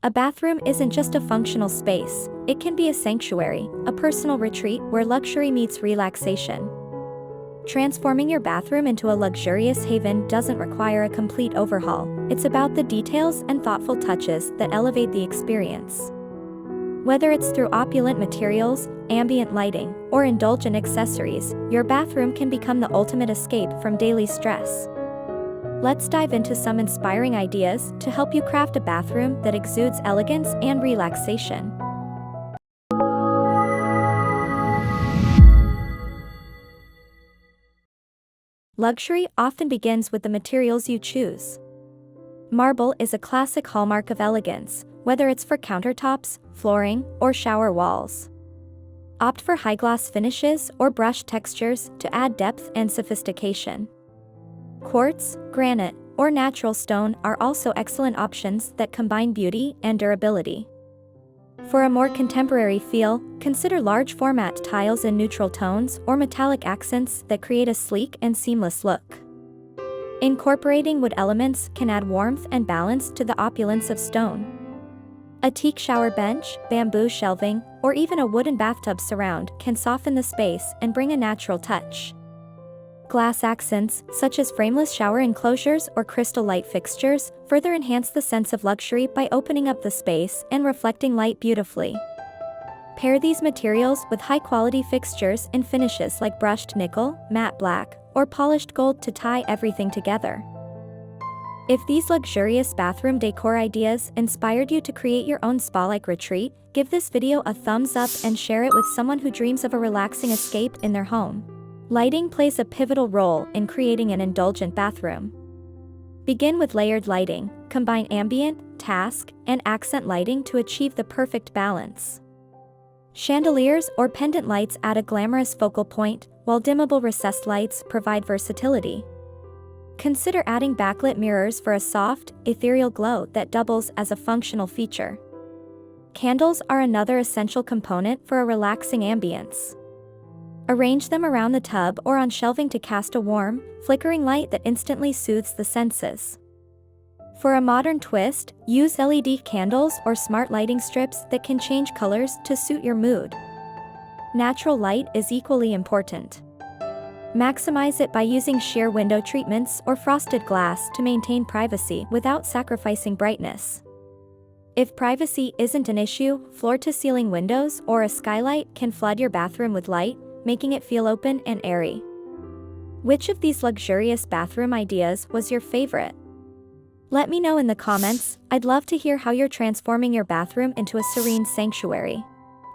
A bathroom isn't just a functional space, it can be a sanctuary, a personal retreat where luxury meets relaxation. Transforming your bathroom into a luxurious haven doesn't require a complete overhaul, it's about the details and thoughtful touches that elevate the experience. Whether it's through opulent materials, ambient lighting, or indulgent accessories, your bathroom can become the ultimate escape from daily stress. Let's dive into some inspiring ideas to help you craft a bathroom that exudes elegance and relaxation. Luxury often begins with the materials you choose. Marble is a classic hallmark of elegance, whether it's for countertops, flooring, or shower walls. Opt for high-gloss finishes or brushed textures to add depth and sophistication. Quartz, granite, or natural stone are also excellent options that combine beauty and durability. For a more contemporary feel, consider large-format tiles in neutral tones or metallic accents that create a sleek and seamless look. Incorporating wood elements can add warmth and balance to the opulence of stone. A teak shower bench, bamboo shelving, or even a wooden bathtub surround can soften the space and bring a natural touch. Glass accents, such as frameless shower enclosures or crystal light fixtures, further enhance the sense of luxury by opening up the space and reflecting light beautifully. Pair these materials with high-quality fixtures and finishes like brushed nickel, matte black, or polished gold to tie everything together. If these luxurious bathroom decor ideas inspired you to create your own spa-like retreat, give this video a thumbs up and share it with someone who dreams of a relaxing escape in their home. Lighting plays a pivotal role in creating an indulgent bathroom. Begin with layered lighting, combine ambient, task, and accent lighting to achieve the perfect balance. Chandeliers or pendant lights add a glamorous focal point, while dimmable recessed lights provide versatility. Consider adding backlit mirrors for a soft, ethereal glow that doubles as a functional feature. Candles are another essential component for a relaxing ambience. Arrange them around the tub or on shelving to cast a warm, flickering light that instantly soothes the senses. For a modern twist, use LED candles or smart lighting strips that can change colors to suit your mood. Natural light is equally important. Maximize it by using sheer window treatments or frosted glass to maintain privacy without sacrificing brightness. If privacy isn't an issue, floor-to-ceiling windows or a skylight can flood your bathroom with light, making it feel open and airy. Which of these luxurious bathroom ideas was your favorite? Let me know in the comments. I'd love to hear how you're transforming your bathroom into a serene sanctuary.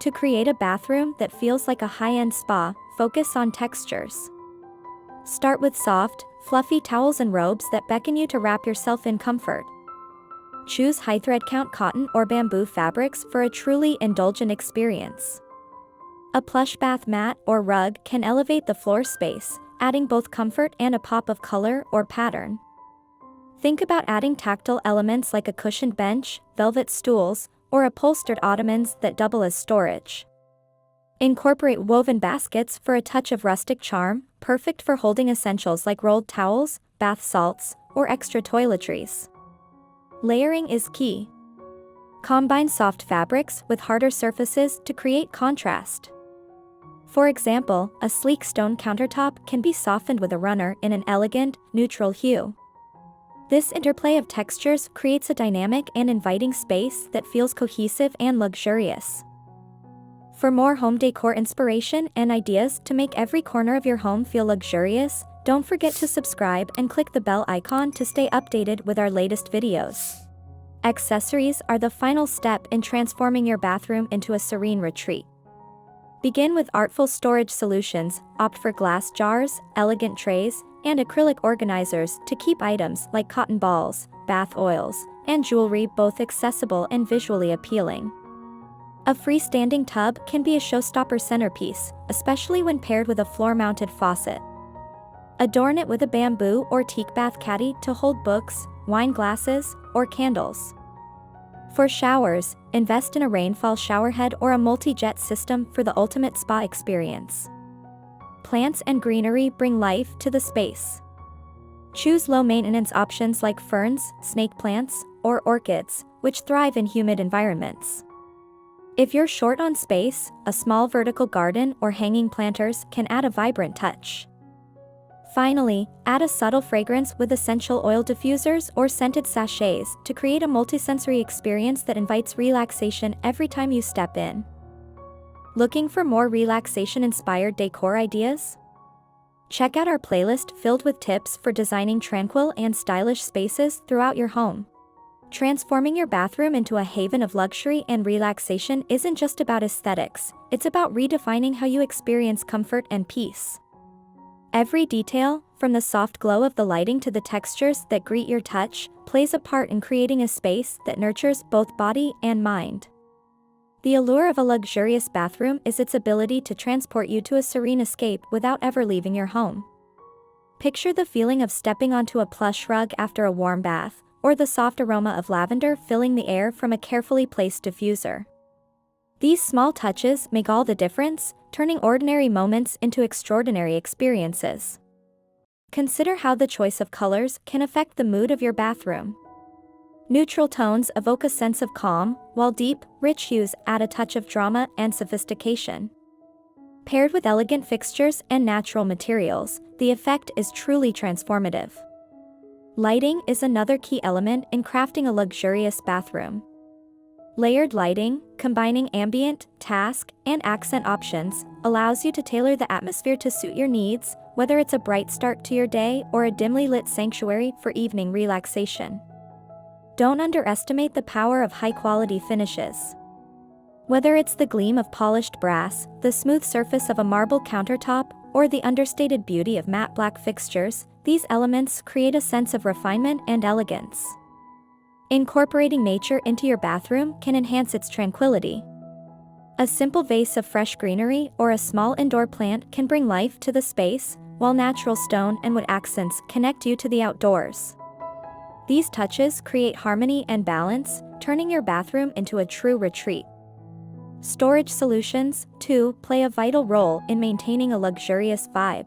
To create a bathroom that feels like a high-end spa, focus on textures. Start with soft, fluffy towels and robes that beckon you to wrap yourself in comfort. Choose high thread count cotton or bamboo fabrics for a truly indulgent experience. A plush bath mat or rug can elevate the floor space, adding both comfort and a pop of color or pattern. Think about adding tactile elements like a cushioned bench, velvet stools, or upholstered ottomans that double as storage. Incorporate woven baskets for a touch of rustic charm, perfect for holding essentials like rolled towels, bath salts, or extra toiletries. Layering is key. Combine soft fabrics with harder surfaces to create contrast. For example, a sleek stone countertop can be softened with a runner in an elegant, neutral hue. This interplay of textures creates a dynamic and inviting space that feels cohesive and luxurious. For more home decor inspiration and ideas to make every corner of your home feel luxurious, don't forget to subscribe and click the bell icon to stay updated with our latest videos. Accessories are the final step in transforming your bathroom into a serene retreat. Begin with artful storage solutions, opt for glass jars, elegant trays, and acrylic organizers to keep items like cotton balls, bath oils, and jewelry both accessible and visually appealing. A freestanding tub can be a showstopper centerpiece, especially when paired with a floor-mounted faucet. Adorn it with a bamboo or teak bath caddy to hold books, wine glasses, or candles. For showers, invest in a rainfall showerhead or a multi-jet system for the ultimate spa experience. Plants and greenery bring life to the space. Choose low-maintenance options like ferns, snake plants, or orchids, which thrive in humid environments. If you're short on space, a small vertical garden or hanging planters can add a vibrant touch. Finally, add a subtle fragrance with essential oil diffusers or scented sachets to create a multisensory experience that invites relaxation every time you step in. Looking for more relaxation-inspired decor ideas? Check out our playlist filled with tips for designing tranquil and stylish spaces throughout your home. Transforming your bathroom into a haven of luxury and relaxation isn't just about aesthetics, it's about redefining how you experience comfort and peace. Every detail, from the soft glow of the lighting to the textures that greet your touch, plays a part in creating a space that nurtures both body and mind. The allure of a luxurious bathroom is its ability to transport you to a serene escape without ever leaving your home. Picture the feeling of stepping onto a plush rug after a warm bath, or the soft aroma of lavender filling the air from a carefully placed diffuser. These small touches make all the difference, turning ordinary moments into extraordinary experiences. Consider how the choice of colors can affect the mood of your bathroom. Neutral tones evoke a sense of calm, while deep, rich hues add a touch of drama and sophistication. Paired with elegant fixtures and natural materials, the effect is truly transformative. Lighting is another key element in crafting a luxurious bathroom. Layered lighting, combining ambient, task, and accent options, allows you to tailor the atmosphere to suit your needs, whether it's a bright start to your day or a dimly lit sanctuary for evening relaxation. Don't underestimate the power of high-quality finishes. Whether it's the gleam of polished brass, the smooth surface of a marble countertop, or the understated beauty of matte black fixtures, these elements create a sense of refinement and elegance. Incorporating nature into your bathroom can enhance its tranquility. A simple vase of fresh greenery or a small indoor plant can bring life to the space, while natural stone and wood accents connect you to the outdoors. These touches create harmony and balance, turning your bathroom into a true retreat. Storage solutions, too, play a vital role in maintaining a luxurious vibe.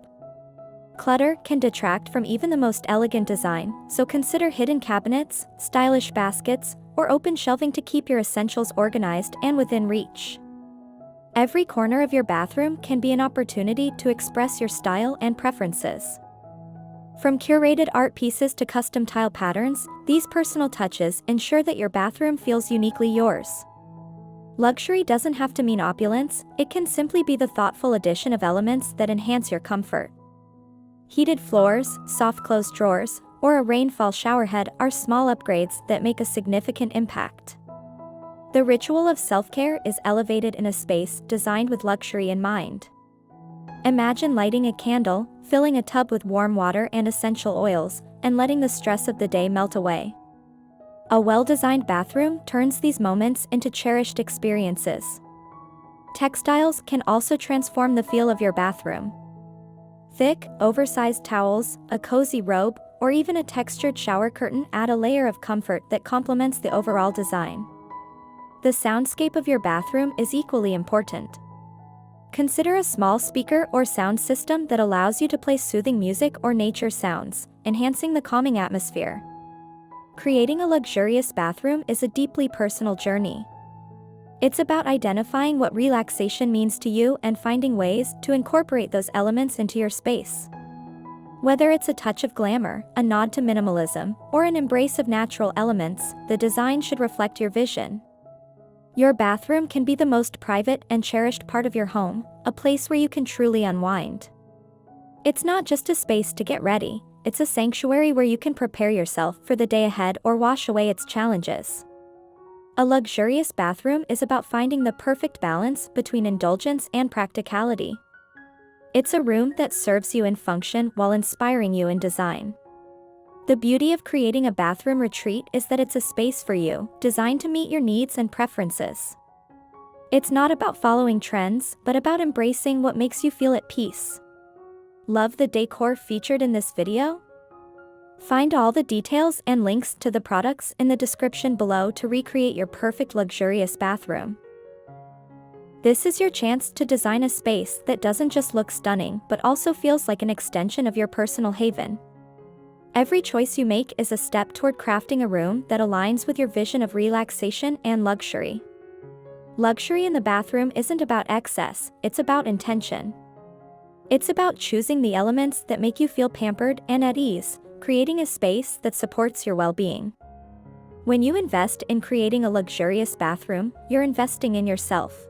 Clutter can detract from even the most elegant design, so consider hidden cabinets, stylish baskets, or open shelving to keep your essentials organized and within reach. Every corner of your bathroom can be an opportunity to express your style and preferences. From curated art pieces to custom tile patterns, these personal touches ensure that your bathroom feels uniquely yours. Luxury doesn't have to mean opulence, it can simply be the thoughtful addition of elements that enhance your comfort. Heated floors, soft close drawers, or a rainfall showerhead are small upgrades that make a significant impact. The ritual of self-care is elevated in a space designed with luxury in mind. Imagine lighting a candle, filling a tub with warm water and essential oils, and letting the stress of the day melt away. A well-designed bathroom turns these moments into cherished experiences. Textiles can also transform the feel of your bathroom. Thick, oversized towels, a cozy robe, or even a textured shower curtain add a layer of comfort that complements the overall design. The soundscape of your bathroom is equally important. Consider a small speaker or sound system that allows you to play soothing music or nature sounds, enhancing the calming atmosphere. Creating a luxurious bathroom is a deeply personal journey. It's about identifying what relaxation means to you and finding ways to incorporate those elements into your space. Whether it's a touch of glamour, a nod to minimalism, or an embrace of natural elements, the design should reflect your vision. Your bathroom can be the most private and cherished part of your home, a place where you can truly unwind. It's not just a space to get ready, it's a sanctuary where you can prepare yourself for the day ahead or wash away its challenges. A luxurious bathroom is about finding the perfect balance between indulgence and practicality. It's a room that serves you in function while inspiring you in design. The beauty of creating a bathroom retreat is that it's a space for you, designed to meet your needs and preferences. It's not about following trends, but about embracing what makes you feel at peace. Love the decor featured in this video? Find all the details and links to the products in the description below to recreate your perfect luxurious bathroom. This is your chance to design a space that doesn't just look stunning but also feels like an extension of your personal haven. Every choice you make is a step toward crafting a room that aligns with your vision of relaxation and luxury. Luxury in the bathroom isn't about excess, it's about intention. It's about choosing the elements that make you feel pampered and at ease, creating a space that supports your well-being. When you invest in creating a luxurious bathroom, you're investing in yourself.